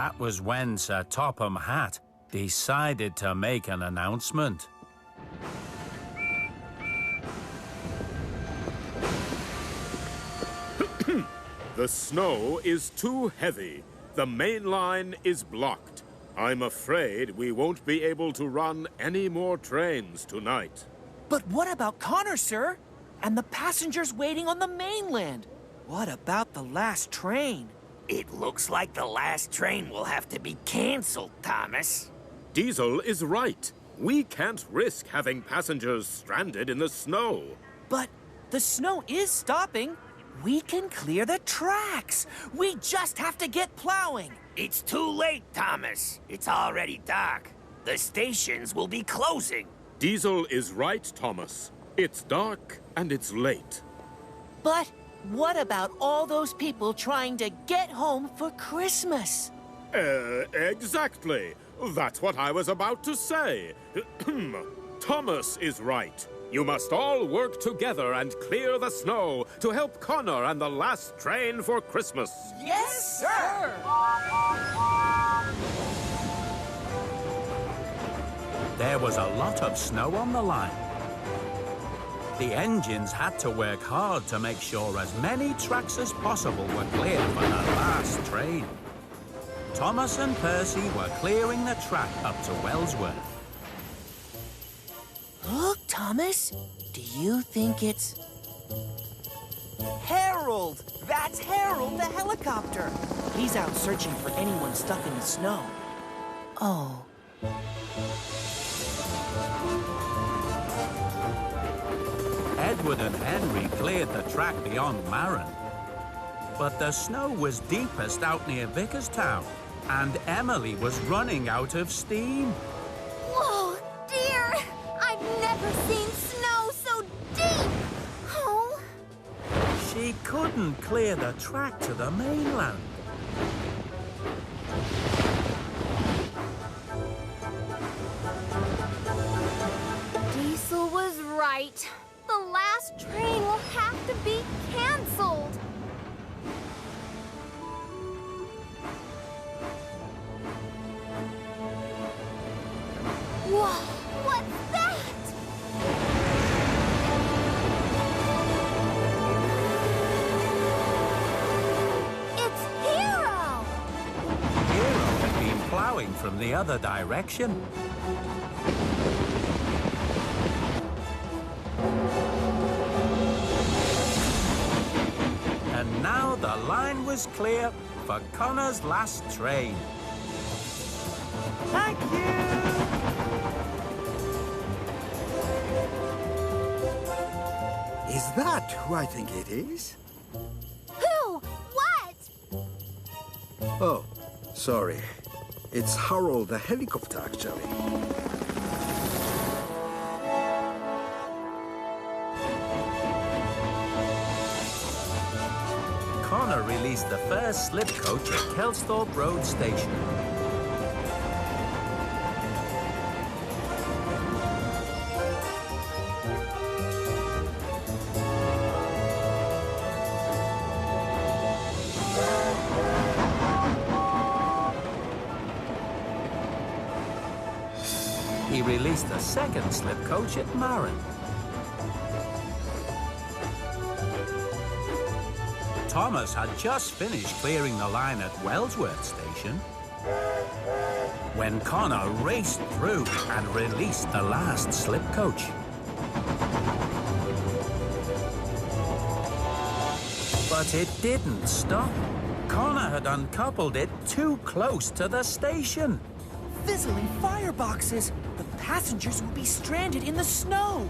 That was when Sir Topham Hatt decided to make an announcement. The snow is too heavy. The main line is blocked. I'm afraid we won't be able to run any more trains tonight. But what about Connor, sir? And the passengers waiting on the mainland? What about the last train? It looks like the last train will have to be canceled, Thomas. Diesel is right. We can't risk having passengers stranded in the snow. But the snow is stopping. We can clear the tracks. We just have to get plowing. It's too late, Thomas. It's already dark. The stations will be closing. Diesel is right, Thomas. It's dark and it's late. But what about all those people trying to get home for Christmas? Exactly. That's what I was about to say. Thomas is right. You must all work together and clear the snow to help Connor and the last train for Christmas. Yes, sir! There was a lot of snow on the line. The engines had to work hard to make sure as many tracks as possible were clear for the last train. Thomas and Percy were clearing the track up to Wellsworth. Look, Thomas. Do you think it's... Harold! That's Harold, the helicopter. He's out searching for anyone stuck in the snow. Oh. Edward and Henry cleared the track beyond Maron. But the snow was deepest out near Vickerstown, and Emily was running out of steam. Whoa, dear! I've never seen snow so deep! Oh. She couldn't clear the track to the mainland. Diesel was right. The last train will have to be canceled. Whoa, what's that? It's Hero! Hero had been plowing from the other direction. And now the line was clear for Connor's last train. Thank you! Is that who I think it is? Who? What? Oh, sorry. It's Harold the helicopter, actually. Connor released the first slip coach at Kelsthorpe Road Station. He released the second slip coach at Maron. Thomas had just finished clearing the line at Wellsworth Station when Connor raced through and released the last slip coach. But it didn't stop. Connor had uncoupled it too close to the station. Fizzling fireboxes. The passengers will be stranded in the snow.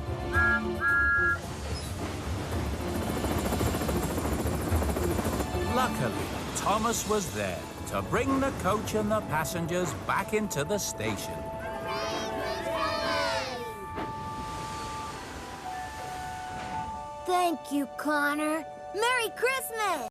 Luckily, Thomas was there to bring the coach and the passengers back into the station. Thank you, Connor. Merry Christmas!